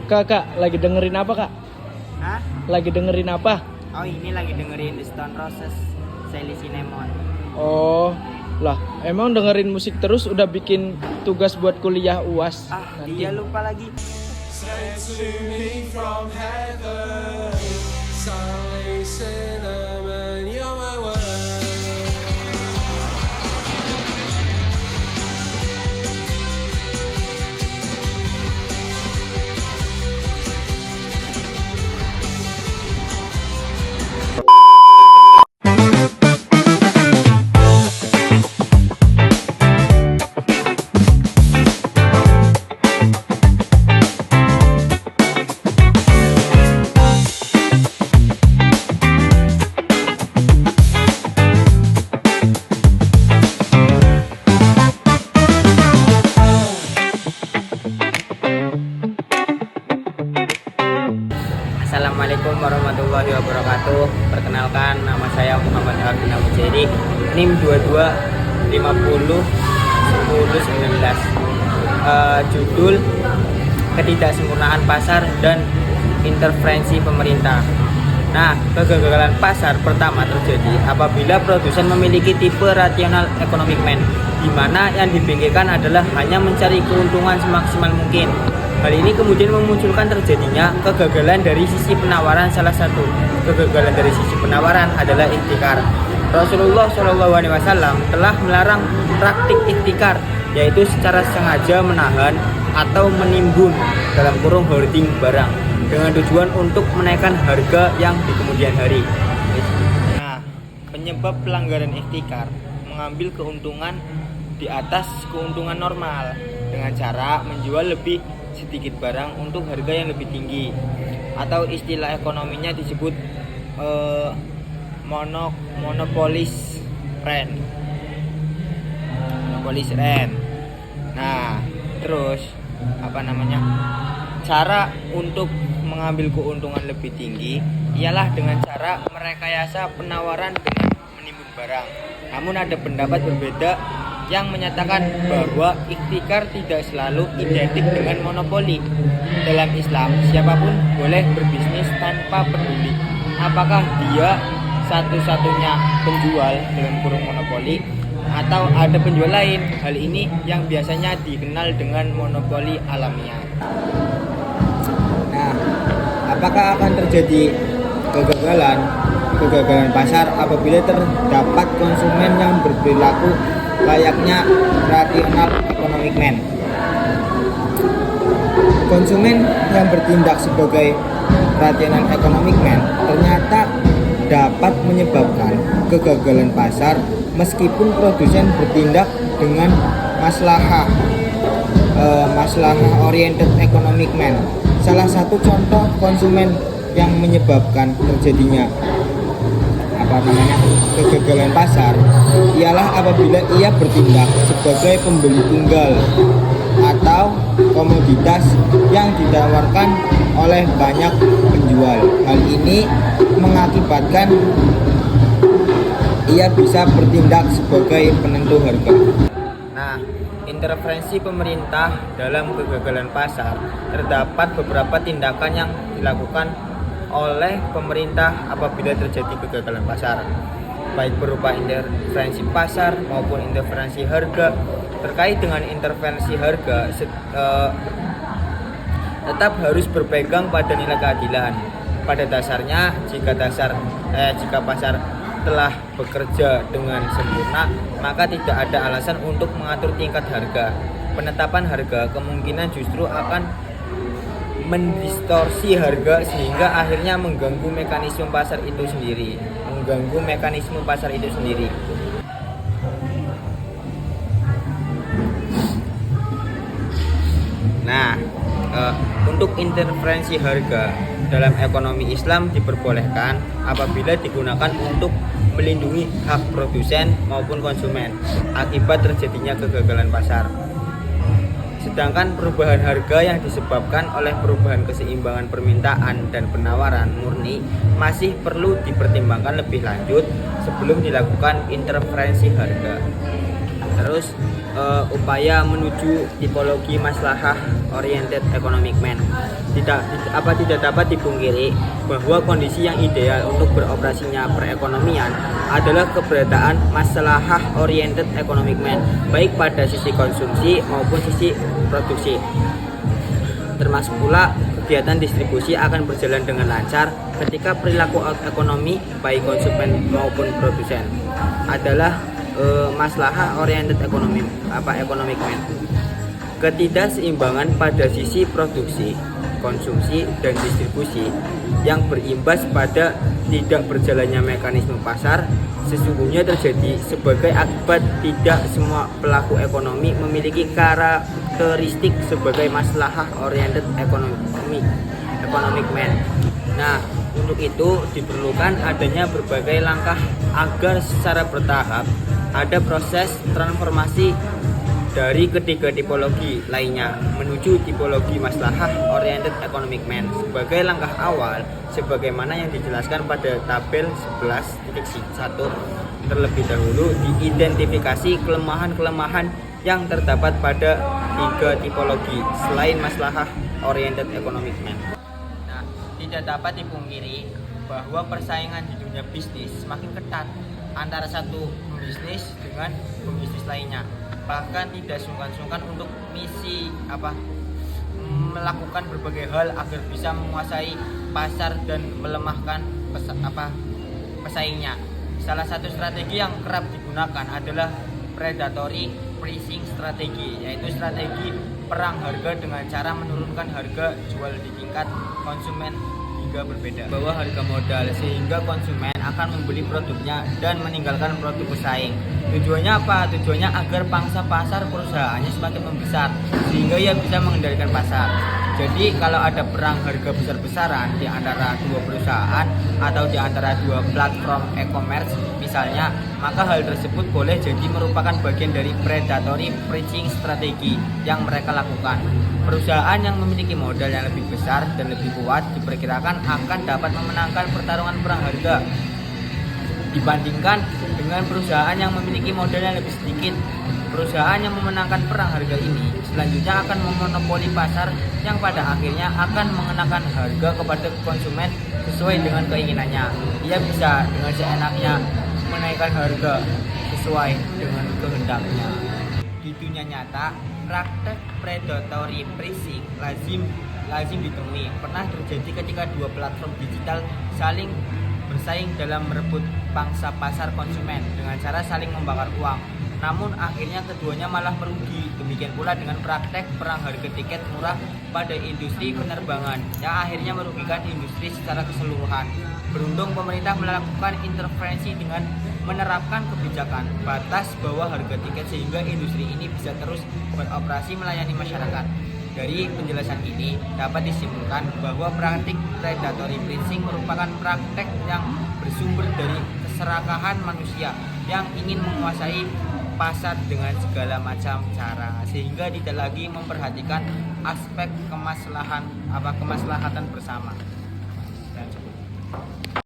Kakak lagi dengerin apa kak? Hah? Lagi dengerin apa? Oh ini lagi dengerin The Stone Roses, Sally Cinnamon. Oh lah, emang dengerin musik terus udah bikin tugas buat kuliah UAS nanti. Dia lupa lagi. Sent to me from heaven, Sally Cinnamon, you're my world. Assalamualaikum warahmatullahi wabarakatuh. Perkenalkan, nama saya Muhammad Alvin Mujeri, NIM 22501019. Judul Ketidaksempurnaan Pasar dan Intervensi Pemerintah. Nah, kegagalan pasar pertama terjadi apabila produsen memiliki tipe rational economic man, di mana yang dipikirkan adalah hanya mencari keuntungan semaksimal mungkin. Hal ini kemudian memunculkan terjadinya kegagalan dari sisi penawaran. Salah satu kegagalan dari sisi penawaran adalah ihtikar. Rasulullah SAW telah melarang praktik ihtikar, yaitu secara sengaja menahan atau menimbun dalam kurung hoarding barang dengan tujuan untuk menaikkan harga yang di kemudian hari. Nah, penyebab pelanggaran ihtikar mengambil keuntungan di atas keuntungan normal dengan cara menjual lebih sedikit barang untuk harga yang lebih tinggi, atau istilah ekonominya disebut monopolis rent. Nah, terus cara untuk mengambil keuntungan lebih tinggi ialah dengan cara merekayasa penawaran dengan menimbun barang. Namun ada pendapat berbeda yang menyatakan bahwa ihtikar tidak selalu identik dengan monopoli. Dalam Islam, siapapun boleh berbisnis tanpa peduli apakah dia satu-satunya penjual dalam kurung monopoli atau ada penjual lain. Hal ini yang biasanya dikenal dengan monopoli alamiah. Nah, apakah akan terjadi kegagalan pasar apabila terdapat konsumen yang berperilaku layaknya rational economic man? Konsumen yang bertindak sebagai rational economic man ternyata dapat menyebabkan kegagalan pasar meskipun produsen bertindak dengan maslahah oriented economic man. Salah satu contoh konsumen yang menyebabkan terjadinya kegagalan pasar ialah apabila ia bertindak sebagai pembeli tunggal atau komoditas yang ditawarkan oleh banyak penjual. Hal ini mengakibatkan ia bisa bertindak sebagai penentu harga. Nah, intervensi pemerintah dalam kegagalan pasar, terdapat beberapa tindakan yang dilakukan oleh pemerintah apabila terjadi kegagalan pasar, baik berupa intervensi pasar maupun intervensi harga. Terkait dengan intervensi harga, tetap harus berpegang pada nilai keadilan. Pada dasarnya, jika pasar telah bekerja dengan sempurna, maka tidak ada alasan untuk mengatur tingkat harga. Penetapan harga kemungkinan justru akan mendistorsi harga sehingga akhirnya mengganggu mekanisme pasar itu sendiri. Nah, untuk intervensi harga dalam ekonomi Islam diperbolehkan apabila digunakan untuk melindungi hak produsen maupun konsumen akibat terjadinya kegagalan pasar. Sedangkan perubahan harga yang disebabkan oleh perubahan keseimbangan permintaan dan penawaran murni masih perlu dipertimbangkan lebih lanjut sebelum dilakukan intervensi harga. Terus upaya menuju tipologi maslahah oriented economic man. Tidak dapat dipungkiri bahwa kondisi yang ideal untuk beroperasinya perekonomian adalah keberadaan maslahah oriented economic man, baik pada sisi konsumsi maupun sisi produksi. Termasuk pula kegiatan distribusi akan berjalan dengan lancar ketika perilaku ekonomi baik konsumen maupun produsen adalah maslahah oriented economic man. Ketidakseimbangan pada sisi produksi, konsumsi, dan distribusi yang berimbas pada tidak berjalannya mekanisme pasar sesungguhnya terjadi sebagai akibat tidak semua pelaku ekonomi memiliki karakteristik sebagai maslahah oriented economic man. Nah, untuk itu diperlukan adanya berbagai langkah agar secara bertahap ada proses transformasi dari ketiga tipologi lainnya menuju tipologi maslahah oriented economic man. Sebagai langkah awal, sebagaimana yang dijelaskan pada tabel 11.1, terlebih dahulu diidentifikasi kelemahan-kelemahan yang terdapat pada tiga tipologi selain maslahah oriented economic man. Nah, tidak dapat dipungkiri bahwa persaingan di dunia bisnis semakin ketat antara satu bisnis dengan pembisnis lainnya. Bahkan tidak sungkan-sungkan untuk melakukan berbagai hal agar bisa menguasai pasar dan melemahkan pesaingnya. Salah satu strategi yang kerap digunakan adalah predatory pricing strategi, yaitu strategi perang harga dengan cara menurunkan harga jual di tingkat konsumen hingga berbeda bahwa harga modal sehingga konsumen akan membeli produknya dan meninggalkan produk pesaing. Tujuannya apa? Tujuannya agar pangsa pasar perusahaannya semakin membesar sehingga ia bisa mengendalikan pasar. Jadi kalau ada perang harga besar-besaran di antara dua perusahaan atau di antara dua platform e-commerce misalnya, maka hal tersebut boleh jadi merupakan bagian dari predatory pricing strategi yang mereka lakukan. Perusahaan yang memiliki modal yang lebih besar dan lebih kuat diperkirakan akan dapat memenangkan pertarungan perang harga dibandingkan dengan perusahaan yang memiliki modal yang lebih sedikit. Perusahaan yang memenangkan perang harga ini selanjutnya akan memonopoli pasar yang pada akhirnya akan mengenakan harga kepada konsumen sesuai dengan keinginannya. Ia bisa dengan seenaknya menaikkan harga sesuai dengan kehendaknya. Di dunia nyata, praktek predatory pricing lazim ditemui. Pernah terjadi ketika dua platform digital saling bersaing dalam merebut pangsa pasar konsumen dengan cara saling membakar uang. Namun akhirnya keduanya malah merugi. Demikian pula dengan praktek perang harga tiket murah pada industri penerbangan yang akhirnya merugikan industri secara keseluruhan. Beruntung pemerintah melakukan intervensi dengan menerapkan kebijakan batas bawah harga tiket sehingga industri ini bisa terus beroperasi melayani masyarakat. Dari penjelasan ini dapat disimpulkan bahwa praktik predatory pricing merupakan praktek yang bersumber dari keserakahan manusia yang ingin menguasai pasar dengan segala macam cara sehingga tidak lagi memperhatikan aspek kemaslahatan bersama.